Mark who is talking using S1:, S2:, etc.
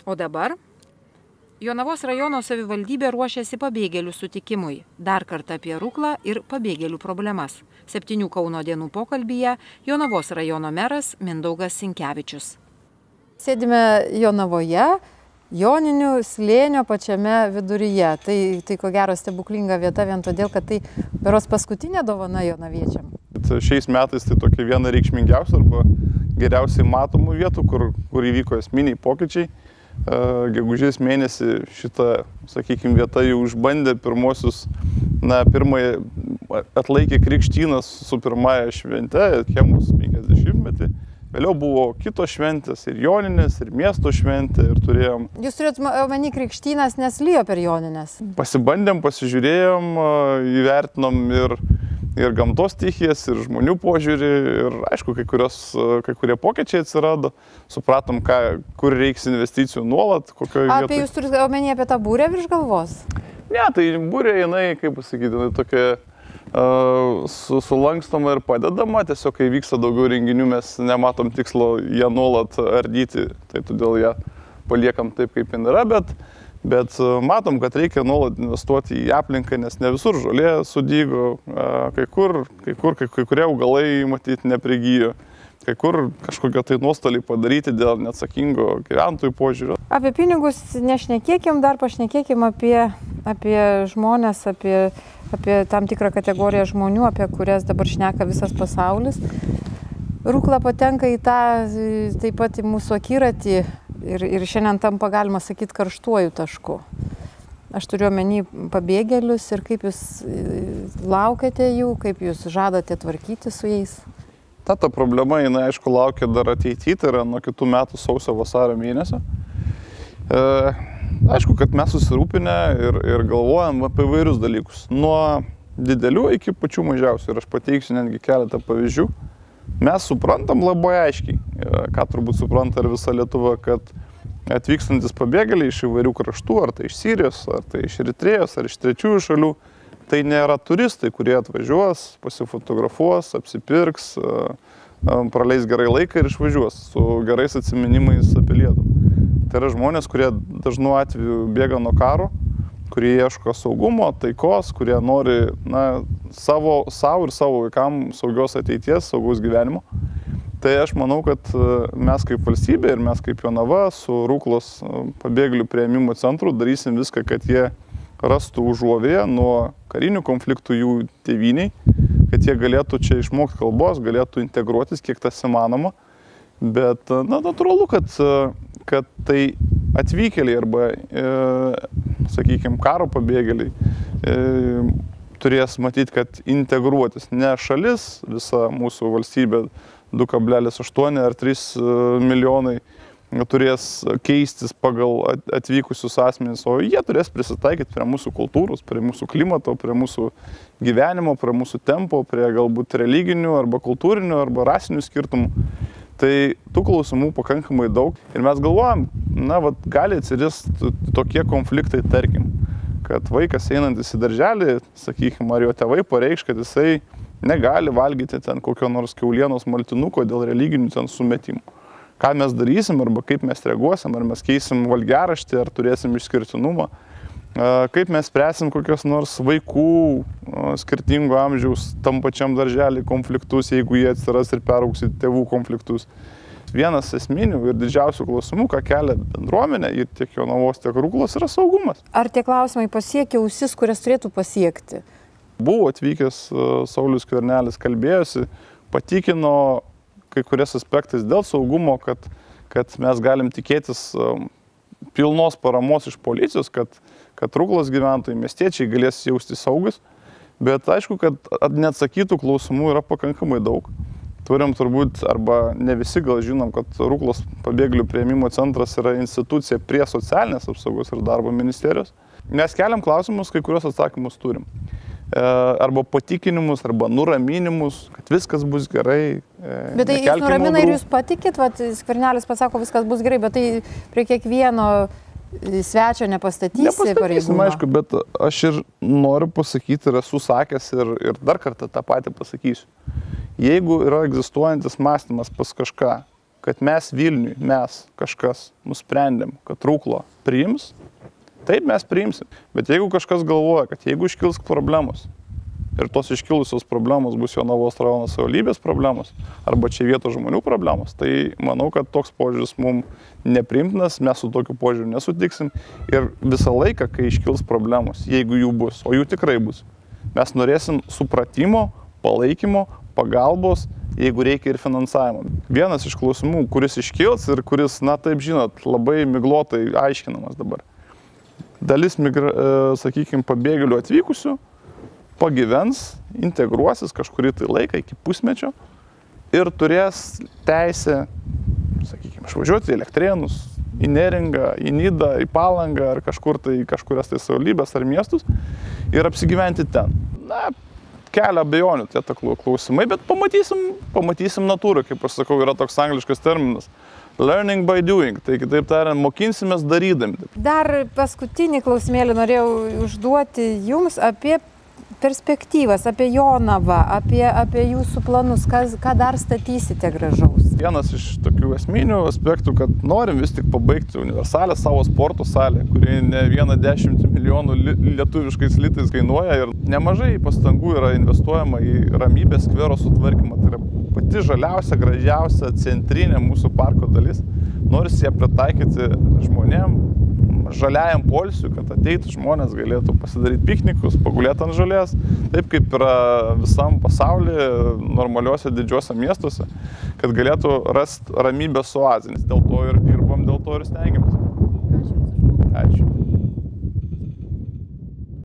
S1: O dabar Jonavos rajono savivaldybė ruošiasi pabėgėlių sutikimui. Dar kartą apie Ruklą ir pabėgėlių problemas. 7 Kauno dienų pokalbyje Jonavos rajono meras Mindaugas Sinkevičius.
S2: Sėdime Jonavoje, Joninių slėnio pačiame viduryje. Tai ko gero stebuklinga vieta vien todėl, kad tai berods paskutinė dovana jonaviečiam.
S3: Šiais metais tai tokia viena reikšmingiausia arba geriausiai matomų vietų, kur įvyko esminiai pokyčiai. Gegužės mėnesį šitą, sakykime, vieta jau išbandė pirmąjį atlaikė krikštynas su pirmąja švente, Chemos 50-metį. Vėliau buvo kitos šventės, ir Joninės, ir miesto šventė, ir turėjom...
S2: Jūs turėt omeny krikštynas, nes lijo per Jonines?
S3: Pasibandėm, pasižiūrėjom, įvertinom ir gamtos stichijas, ir žmonių požiūrį, ir aišku, kai kurie pokyčiai atsirado, supratom, kur reiks investicijų nuolat, kokioje vietoje.
S2: Jūs turite omeny apie tą būrę virš galvos?
S3: Ne, tai būrė jinai, kaip pasakyti, jinai tokia sulankstomą ir padedama, tiesiog kai vyksta daugiau renginių, mes nematom tikslo ją nuolat ardyti, tai todėl ją paliekam taip, kaip jin yra, bet matom, kad reikia nuolat investuoti į aplinką, nes ne visur žolė sudygo, kai kurie augalai matyti neprigijo, kai kur kažkokie tai nuostoliai padaryti dėl neatsakingo gyventojų požiūrio.
S2: Apie pinigus nešnekėkim, dar pašnekėkim apie žmonės, apie tam tikrą kategoriją žmonių, apie kurias dabar šneka visas pasaulis. Rukla patenka į tą, taip pat į mūsų akiratį ir šiandien tampa, galima sakyti, karštuoju tašku. Aš turiu omeny pabėgėlius ir kaip jūs laukiate jų, kaip jūs žadate tvarkyti su jais.
S3: Ta problema, jinai aišku laukia dar ateityje, tai yra nuo kitų metų sausio-vasario mėnesio. Aišku, kad mes susirūpinę ir galvojam apie įvairius dalykus. Nuo didelių iki pačių mažiausių. Ir aš pateiksiu netgi keletą pavyzdžių. Mes suprantam labai aiškiai, ką turbūt supranta ir visa Lietuva, kad atvykstantis pabėgėliai iš įvairių kraštų, ar tai iš Sirijos, ar tai iš Eritrėjos, ar iš trečiųjų šalių, tai nėra turistai, kurie atvažiuos, pasifotografuos, apsipirks, praleis gerai laiką ir išvažiuos su gerais atsiminimais apie Lietuvą. Tai yra žmonės, kurie dažnu atveju bėga nuo karo, kurie ieško saugumo, taikos, kurie nori savo ir savo vaikams saugios ateities, saugaus gyvenimo. Tai aš manau, kad mes kaip valstybė ir mes kaip Jonava su Ruklos pabėgėlių priėmimo centru darysim viską, kad jie rastų užuovėją nuo karinių konfliktų jų tėvyniai, kad jie galėtų čia išmokti kalbos, galėtų integruotis, kiek tas įmanoma. Bet natūralu, kad tai atvykėliai arba, sakykime, karo pabėgėliai turės matyti, kad integruotis. Ne šalis, visa mūsų valstybė 2,8 ar 3 milijonai turės keistis pagal atvykusius asmenys, o jie turės prisitaikyti prie mūsų kultūros, prie mūsų klimato, prie mūsų gyvenimo, prie mūsų tempo, prie galbūt religinių arba kultūrinių arba rasinių skirtumų. Tai tų klausimų pakankamai daug ir mes galvojam, gali atsirasti tokie konfliktai, tarkim, kad vaikas einantis į darželį, sakykime, ar jo tėvai pareikš, kad jisai negali valgyti ten kokio nors kiaulienos maltinuko dėl religinių ten sumetimų. Ką mes darysim, arba kaip mes reaguosim, ar mes keisim valgiaraštį, ar turėsim išskirtinumą, kaip mes spręsim kokios nors vaikų skirtingo amžiaus tam pačiam darželį konfliktus, jeigu jie atsiras ir peraugs į tėvų konfliktus. Vienas esminių ir didžiausių klausimų, ką kelia bendruomenė ir tiek Jonavos, tiek Ruklos, yra saugumas.
S2: Ar tie klausimai pasiekia ausis, kurias turėtų pasiekti?
S3: Buvo atvykęs Saulius Skvernelis, kalbėjosi, patikino kai kurias aspektais dėl saugumo, kad mes galim tikėtis pilnos paramos iš policijos, kad Ruklos gyventojai, miestiečiai galės jausti saugus, bet aišku, kad neatsakytų klausimų yra pakankamai daug. Turim turbūt, arba ne visi gal žinom, kad Ruklos pabėgėlių priėmimo centras yra institucija prie socialinės apsaugos ir darbo ministerijos. Mes keliam klausimus, kai kurios atsakymus turim. Arba patikinimus, arba nuraminimus, kad viskas bus gerai.
S2: Bet tai jūs nuramina ir jūs patikit, Skvernelis pasako, viskas bus gerai, bet tai prie kiekvieno svečio nepastatysi pareigūno.
S3: Aišku, bet aš ir noriu pasakyti ir esu sakęs ir dar kartą tą patį pasakysiu. Jeigu yra egzistuojantis mąstymas pas kažką, kad mes Vilniui, mes kažkas nusprendėm, kad Rukla priims, taip mes priimsim. Bet jeigu kažkas galvoja, kad jeigu iškils problemos ir tos iškilusios problemos bus Jonavos rajono savivaldybės problemos arba čia vietos žmonių problemos, tai manau, kad toks požiūris mums nepriimtinas, mes su tokiu požiūriu nesutiksim ir visą laiką, kai iškils problemos, jeigu jų bus, o jų tikrai bus, mes norėsim supratimo, palaikymo, pagalbos, jeigu reikia ir finansavimo. Vienas iš klausimų, kuris iškils ir kuris, na taip žinot, labai miglotai aiškinamas dabar. Dalis, sakykime, pabėgėlių atvykusių pagyvens, integruosis kažkurį tai laiką iki pusmečio ir turės teisę, sakykime, išvažiuoti į Elektrėnus, į Neringą, į Nidą, į Palangą ar kažkurias tai savivaldybės ar miestus ir apsigyventi ten. Na, kelia abejonių tie klausimai, bet pamatysim natūrą, kaip aš sakau, yra toks angliškas terminas. Learning by doing, tai kitaip tariant, mokinsimės darydami.
S2: Dar paskutinį klausimėlį norėjau užduoti jums apie perspektyvas, apie Jonavą, apie jūsų planus, ką dar statysite gražaus.
S3: Vienas iš tokių esminių aspektų, kad norim vis tik pabaigti universalę savo sporto salę, kuri ne 10 milijonų lietuviškais litais kainuoja ir nemažai pastangų yra investuojama į ramybės skvero sutvarkymą. Tai yra pati žaliausia, gražiausia centrinė mūsų parko dalis. Norisi ją pritaikyti žmonėm, žaliajam poilsiui, kad ateitų žmonės galėtų pasidaryti piknikus, pagulėti ant žolės, taip kaip yra visam pasaulyje, normaliuose didžiuose miestuose, kad galėtų rasti ramybės oazės. Dėl to ir dirbam, dėl to ir stengiamės. Ačiū.